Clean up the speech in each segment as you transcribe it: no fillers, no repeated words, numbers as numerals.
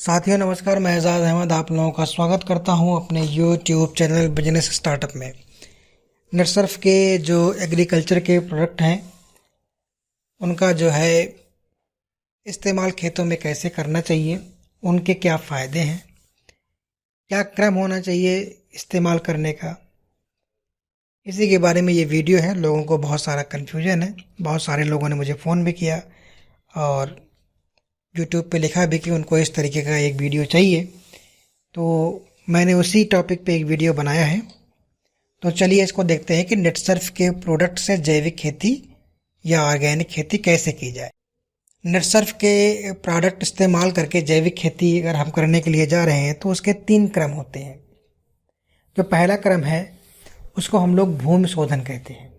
साथियों नमस्कार, मैं एजाज अहमद आप लोगों का स्वागत करता हूं अपने यूट्यूब चैनल बिजनेस स्टार्टअप में। नेटसर्फ के जो एग्रीकल्चर के प्रोडक्ट हैं उनका जो है इस्तेमाल खेतों में कैसे करना चाहिए, उनके क्या फ़ायदे हैं, क्या क्रम होना चाहिए इस्तेमाल करने का, इसी के बारे में ये वीडियो है। लोगों को बहुत सारा कन्फ्यूजन है, बहुत सारे लोगों ने मुझे फ़ोन भी किया और यूट्यूब पे लिखा भी कि उनको इस तरीके का एक वीडियो चाहिए, तो मैंने उसी टॉपिक पे एक वीडियो बनाया है। तो चलिए इसको देखते हैं कि नेटसर्फ के प्रोडक्ट से जैविक खेती या ऑर्गेनिक खेती कैसे की जाए। नेटसर्फ के प्रोडक्ट इस्तेमाल करके जैविक खेती अगर हम करने के लिए जा रहे हैं तो उसके 3 क्रम होते हैं। जो पहला क्रम है उसको हम लोग भूमि शोधन कहते हैं।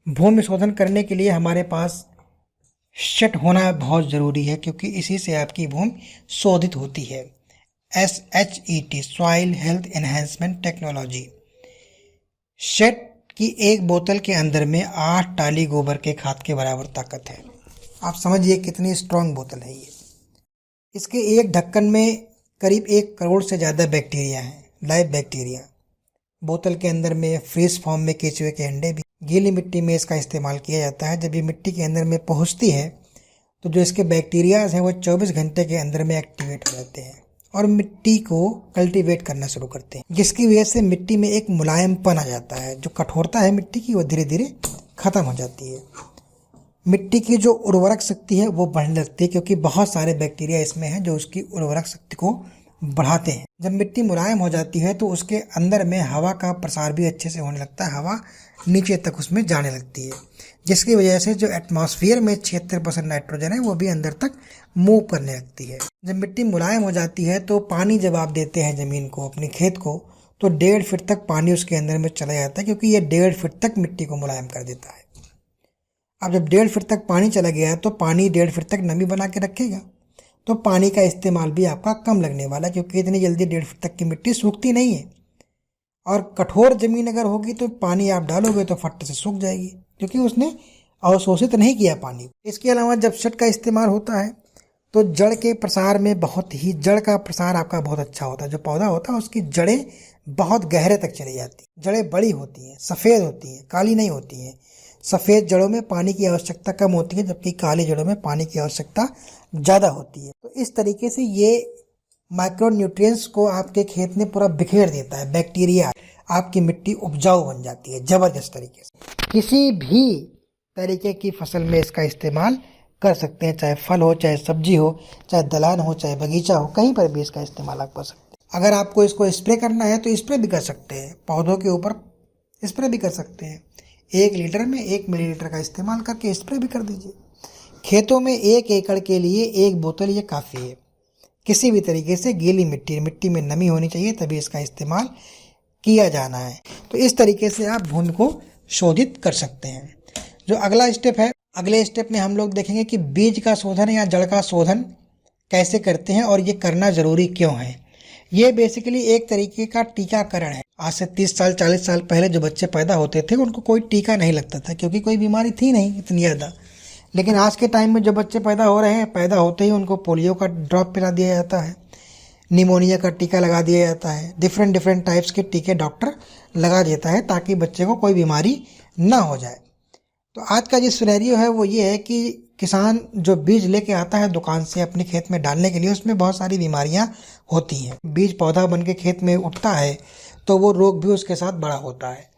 भूमि शोधन करने के लिए हमारे पास शेड होना बहुत ज़रूरी है, क्योंकि इसी से आपकी भूमि शोधित होती है। SHET soil health enhancement technology. शेड की एक बोतल के अंदर में 8 टाली गोबर के खाद के बराबर ताकत है। आप समझिए कितनी स्ट्रांग बोतल है ये। इसके एक ढक्कन में करीब 1 करोड़ से ज़्यादा बैक्टीरिया हैं, लाइव बैक्टीरिया। बोतल के अंदर में फ्रीज फॉर्म में केचुए के अंडे भी। गीली मिट्टी में इसका इस्तेमाल किया जाता है। जब ये मिट्टी के अंदर में पहुंचती है तो जो इसके बैक्टीरियाज हैं वो 24 घंटे के अंदर में एक्टिवेट हो जाते हैं और मिट्टी को कल्टीवेट करना शुरू करते हैं, जिसकी वजह से मिट्टी में एक मुलायमपन आ जाता है। जो कठोरता है मिट्टी की वो धीरे धीरे खत्म हो जाती है। मिट्टी की जो उर्वरक शक्ति है वो बढ़ने लगती है, क्योंकि बहुत सारे बैक्टीरिया इसमें हैं जो उसकी उर्वरक शक्ति को बढ़ाते हैं। जब मिट्टी मुलायम हो जाती है तो उसके अंदर में हवा का प्रसार भी अच्छे से होने लगता है। हवा नीचे तक उसमें जाने लगती है, जिसकी वजह से जो एटमॉस्फेयर में 76% नाइट्रोजन है वो भी अंदर तक मूव करने लगती है। जब मिट्टी मुलायम हो जाती है तो पानी जब आप देते हैं ज़मीन को, अपने खेत को, तो 1.5 फीट तक पानी उसके अंदर में चला जाता है, क्योंकि ये 1.5 फीट तक मिट्टी को मुलायम कर देता है। अब जब 1.5 फीट तक पानी चला गया तो पानी 1.5 फीट तक नमी बना के रखेगा, तो पानी का इस्तेमाल भी आपका कम लगने वाला है, क्योंकि इतनी जल्दी 1.5 फीट तक की मिट्टी सूखती नहीं है। और कठोर ज़मीन अगर होगी तो पानी आप डालोगे तो फट से सूख जाएगी, क्योंकि उसने अवशोषित नहीं किया पानी। इसके अलावा जब शेड का इस्तेमाल होता है तो जड़ के प्रसार में जड़ का प्रसार आपका बहुत अच्छा होता है। जो पौधा होता है उसकी जड़ें बहुत गहरे तक चली जाती हैं। जड़ें बड़ी होती हैं, सफ़ेद होती हैं, काली नहीं होती हैं। सफ़ेद जड़ों में पानी की आवश्यकता कम होती है, जबकि काली जड़ों में पानी की आवश्यकता ज़्यादा होती है। तो इस तरीके से ये माइक्रो न्यूट्रिएंट्स को आपके खेत में पूरा बिखेर देता है। बैक्टीरिया आपकी मिट्टी उपजाऊ बन जाती है ज़बरदस्त तरीके से। किसी भी तरीके की फसल में इसका इस्तेमाल कर सकते हैं, चाहे फल हो, चाहे सब्जी हो, चाहे दलान हो, चाहे बगीचा हो, कहीं पर भी इसका इस्तेमाल आप कर सकते हैं। अगर आपको इसको स्प्रे करना है तो स्प्रे भी कर सकते हैं, पौधों के ऊपर स्प्रे भी कर सकते हैं। 1 लीटर में 1 मिलीलीटर का इस्तेमाल करके स्प्रे भी कर दीजिए। खेतों में 1 एकड़ के लिए 1 बोतल ये काफ़ी है। किसी भी तरीके से गीली मिट्टी में नमी होनी चाहिए, तभी इसका इस्तेमाल किया जाना है। तो इस तरीके से आप भूमि को शोधित कर सकते हैं। जो अगला स्टेप है, अगले स्टेप में हम लोग देखेंगे कि बीज का शोधन या जड़ का शोधन कैसे करते हैं और ये करना ज़रूरी क्यों है। ये बेसिकली एक तरीके का टीकाकरण है। आज से 30 साल 40 साल पहले जो बच्चे पैदा होते थे उनको कोई टीका नहीं लगता था, क्योंकि कोई बीमारी थी नहीं इतनी ज़्यादा। लेकिन आज के टाइम में जो बच्चे पैदा हो रहे हैं, पैदा होते ही उनको पोलियो का ड्रॉप पिला दिया जाता है, निमोनिया का टीका लगा दिया जाता है, डिफरेंट टाइप्स के टीके डॉक्टर लगा देता है, ताकि बच्चे को कोई बीमारी ना हो जाए। तो आज का जो सिनेरियो है वो ये है कि किसान जो बीज लेके आता है दुकान से अपने खेत में डालने के लिए, उसमें बहुत सारी बीमारियां होती हैं। बीज पौधा बन के खेत में उठता है तो वो रोग भी उसके साथ बड़ा होता है।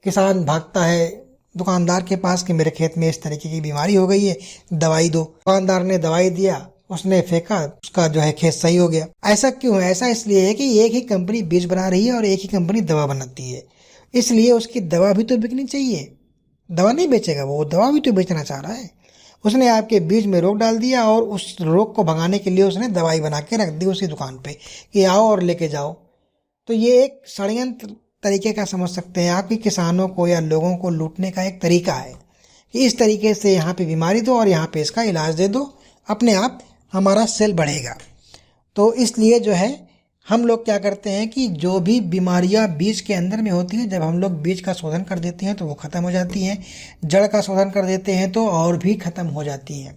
किसान भागता है दुकानदार के पास कि मेरे खेत में इस तरीके की बीमारी हो गई है, दवाई दो। दुकानदार ने दवाई दिया, उसने फेंका, उसका जो है खेत सही हो गया। ऐसा क्यों है? ऐसा इसलिए है कि एक ही कंपनी बीज बना रही है और एक ही कंपनी दवा बनाती है, इसलिए उसकी दवा भी तो बिकनी चाहिए। दवा नहीं बेचेगा वो दवा भी तो बेचना चाह रहा है। उसने आपके बीज में रोग डाल दिया और उस रोग को भगाने के लिए उसने दवाई बना के रख दी उसी दुकान पे कि आओ और लेके जाओ। तो ये एक षड्यंत्र तरीके का समझ सकते हैं आप कि किसानों को या लोगों को लूटने का एक तरीका है कि इस तरीके से यहाँ पे बीमारी दो और यहाँ पे इसका इलाज दे दो, अपने आप हमारा सेल बढ़ेगा। तो इसलिए जो है हम लोग क्या करते हैं कि जो भी बीमारियां बीज के अंदर में होती हैं, जब हम लोग बीज का शोधन कर देते हैं तो वो ख़त्म हो जाती हैं। जड़ का शोधन कर देते हैं तो और भी ख़त्म हो जाती हैं।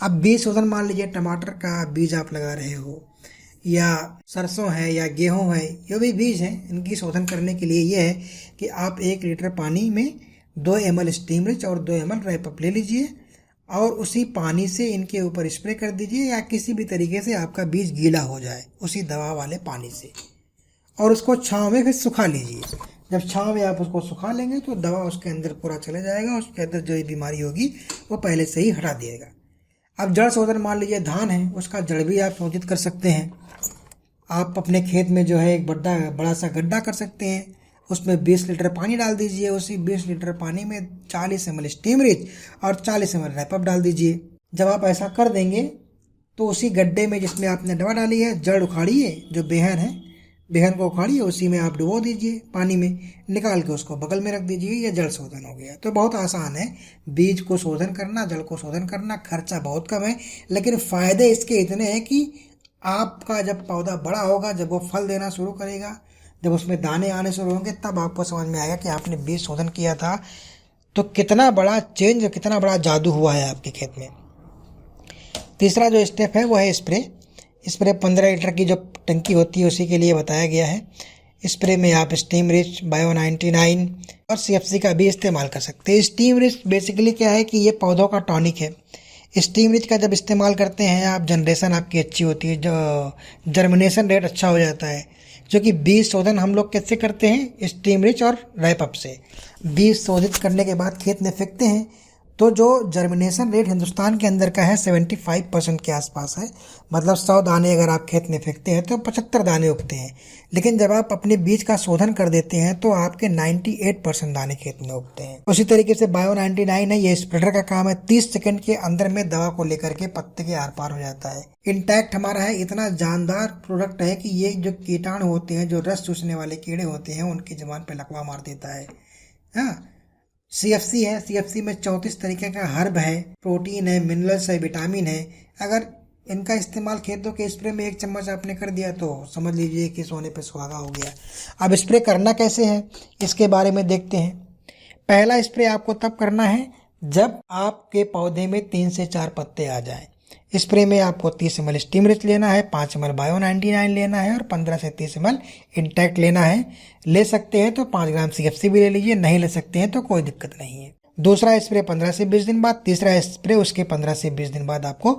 अब बीज शोधन मान लीजिए टमाटर का बीज आप लगा रहे हो या सरसों है या गेहूं है, जो भी बीज हैं इनकी शोधन करने के लिए ये है कि आप 1 लीटर पानी में 2 ml स्टीम रिच और 2 ml रैपअप ले लीजिए और उसी पानी से इनके ऊपर स्प्रे कर दीजिए, या किसी भी तरीके से आपका बीज गीला हो जाए उसी दवा वाले पानी से, और उसको छाँव में फिर सुखा लीजिए। जब छाँव में आप उसको सुखा लेंगे तो दवा उसके अंदर पूरा चले जाएगा, उसके अंदर जो बीमारी होगी वो पहले से ही हटा दिएगा। अब जड़ शोधन मान लीजिए धान है, उसका जड़ भी आप शोधित कर सकते हैं। आप अपने खेत में जो है एक बड़ा सा गड्ढा कर सकते हैं, उसमें 20 लीटर पानी डाल दीजिए, उसी 20 लीटर पानी में 40 ml स्टीम रिच और 40 ml रैपअप डाल दीजिए। जब आप ऐसा कर देंगे तो उसी गड्ढे में जिसमें आपने दवा डाली है जड़ उखाड़िए, जो बेहन है बेहन को उखाड़िए, उसी में आप डुबो दीजिए पानी में, निकाल के उसको बगल में रख दीजिए, ये जड़ शोधन हो गया। तो बहुत आसान है बीज को शोधन करना, जड़ को शोधन करना, खर्चा बहुत कम है, लेकिन फ़ायदे इसके इतने हैं कि आपका जब पौधा बड़ा होगा, जब वो फल देना शुरू करेगा, जब उसमें दाने आने शुरू होंगे, तब आपको समझ में आएगा कि आपने बीज शोधन किया था तो कितना बड़ा चेंज, कितना बड़ा जादू हुआ है आपके खेत में। तीसरा जो स्टेप है वो है स्प्रे। स्प्रे 15 लीटर की जो टंकी होती है उसी के लिए बताया गया है। स्प्रे में आप स्टीम रिच, बायो 99 और CFC का भी इस्तेमाल कर सकते हैं। स्टीम रिच बेसिकली क्या है कि ये पौधों का टॉनिक है। स्टीम रिच का जब इस्तेमाल करते हैं आप, जनरेशन आपकी अच्छी होती है, जो जर्मिनेशन रेट अच्छा हो जाता है, जो कि बीज शोधन हम लोग कैसे करते हैं, स्टीम रिच और रैपअप से। बीज शोधित करने के बाद खेत में फेंकते हैं तो जो जर्मिनेशन रेट हिंदुस्तान के अंदर का है 75% के आसपास है। मतलब 100 दाने अगर आप खेत में फेंकते हैं तो 75 दाने उगते हैं, लेकिन जब आप अपने बीज का शोधन कर देते हैं तो आपके 98% दाने खेत में उगते हैं। उसी तरीके से बायो 99 है, ये स्प्रेडर का काम है, 30 सेकंड के अंदर में दवा को लेकर के पत्ते के आर पार हो जाता है। इंटैक्ट हमारा है, इतना जानदार प्रोडक्ट है कि ये जो कीटाणु होते हैं, जो रस चूसने वाले कीड़े होते हैं, उनकी जबान पे लकवा मार देता है। हाँ, CFC है, CFC में 34 तरीके का हर्ब है, प्रोटीन है, मिनरल्स है, विटामिन है। अगर इनका इस्तेमाल खेतों के स्प्रे में 1 चम्मच आपने कर दिया तो समझ लीजिए कि सोने पे सुहागा हो गया। अब स्प्रे करना कैसे है इसके बारे में देखते हैं। पहला स्प्रे आपको तब करना है जब आपके पौधे में 3 से 4 पत्ते आ जाएं। स्प्रे में आपको 30 ml स्टीम रिच लेना है, 5 ml बायो 99 लेना है और 15 से 30 ml इंटैक्ट लेना है। ले सकते हैं तो 5 ग्राम CFC भी ले लीजिए, नहीं ले सकते हैं तो कोई दिक्कत नहीं है। दूसरा स्प्रे 15 से 20 दिन बाद, तीसरा स्प्रे उसके 15 से 20 दिन बाद आपको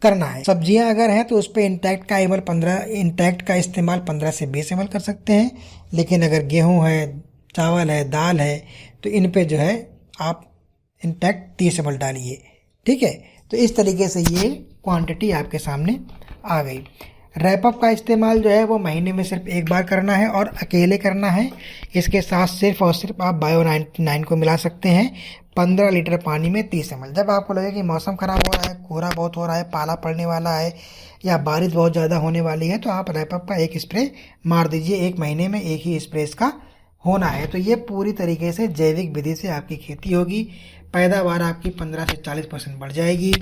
करना है। सब्जियां अगर हैं तो उस पर इंटैक्ट का इस्तेमाल 15 से 20 ml कर सकते हैं, लेकिन अगर गेहूँ है, चावल है, दाल है तो इन पे जो है आप इंटैक्ट 30 ml डालिए। ठीक है, तो इस तरीके से ये क्वांटिटी आपके सामने आ गई। रैपअप का इस्तेमाल जो है वो महीने में सिर्फ 1 बार करना है और अकेले करना है। इसके साथ सिर्फ और सिर्फ आप बायो 99 को मिला सकते हैं 15 लीटर पानी में 30 ml। जब आपको लगे कि मौसम ख़राब हो रहा है, कोहरा बहुत हो रहा है, पाला पड़ने वाला है या बारिश बहुत ज़्यादा होने वाली है, तो आप रैपअप का 1 स्प्रे मार दीजिए। 1 महीने में 1 ही स्प्रे इसका होना है। तो ये पूरी तरीके से जैविक विधि से आपकी खेती होगी। पैदावार आपकी 15 से 40% बढ़ जाएगी।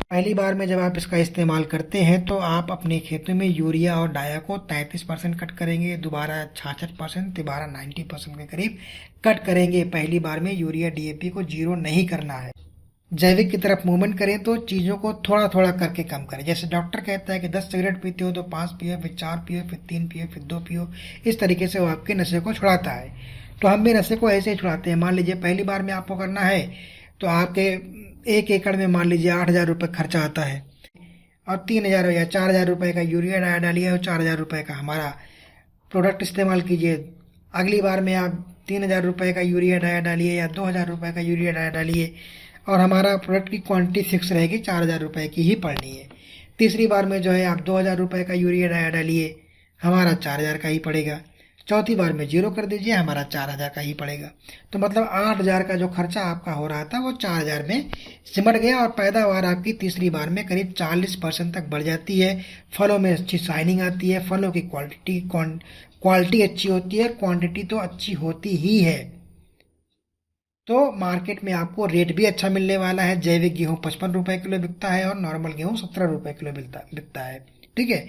पहली बार में जब आप इसका इस्तेमाल करते हैं तो आप अपने खेतों में यूरिया और डाया को 33% कट करेंगे, दोबारा 66%, दोबारा 90% के करीब कट करेंगे। पहली बार में यूरिया DAP को 0 नहीं करना है। जैविक की तरफ मूवमेंट करें तो चीज़ों को थोड़ा थोड़ा करके कम करें। जैसे डॉक्टर कहता है कि 10 सिगरेट पीते हो तो 5 पियो, फिर 4 पियो, फिर 3 पियो, फिर 2 पियो। इस तरीके से वो आपके नशे को छुड़ाता है। तो हम भी नशे को ऐसे ही छुड़ाते हैं। मान लीजिए पहली बार में आपको करना है तो आपके 1 एकड़ में मान लीजिए 8,000 रुपये खर्चा आता है और 3,000 या 4,000 रुपये का यूरिया डाया डालिए और 4,000 रुपये का हमारा प्रोडक्ट इस्तेमाल कीजिए। अगली बार में आप 3,000 रुपये का यूरिया डाया डालिए या 2,000 रुपये का यूरिया डाया डालिए और हमारा प्रोडक्ट की क्वांटिटी फिक्स रहेगी, 4,000 रुपये की ही पड़नी है। तीसरी बार में जो है आप 2,000 रुपये का यूरिया डाया डालिए, हमारा 4,000 का ही पड़ेगा। चौथी बार में 0 कर दीजिए, हमारा 4,000 का ही पड़ेगा। तो मतलब 8,000 का जो खर्चा आपका हो रहा था वो 4,000 में सिमट गया और पैदावार आपकी तीसरी बार में करीब 40% तक बढ़ जाती है। फलों में अच्छी शाइनिंग आती है, फलों की क्वालिटी अच्छी होती है, क्वांटिटी तो अच्छी होती ही है। तो मार्केट में आपको रेट भी अच्छा मिलने वाला है। जैविक गेहूँ 55 रुपये किलो बिकता है और नॉर्मल गेहूँ 17 रुपये किलो बिकता है। ठीक है,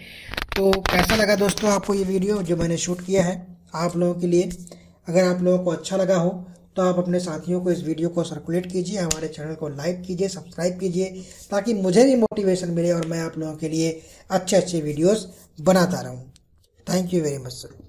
तो कैसा लगा दोस्तों आपको ये वीडियो जो मैंने शूट किया है आप लोगों के लिए? अगर आप लोगों को अच्छा लगा हो तो आप अपने साथियों को इस वीडियो को सर्कुलेट कीजिए, हमारे चैनल को लाइक कीजिए, सब्सक्राइब कीजिए, ताकि मुझे भी मोटिवेशन मिले और मैं आप लोगों के लिए अच्छे अच्छे वीडियोस बनाता रहूं। Thank you very much sir.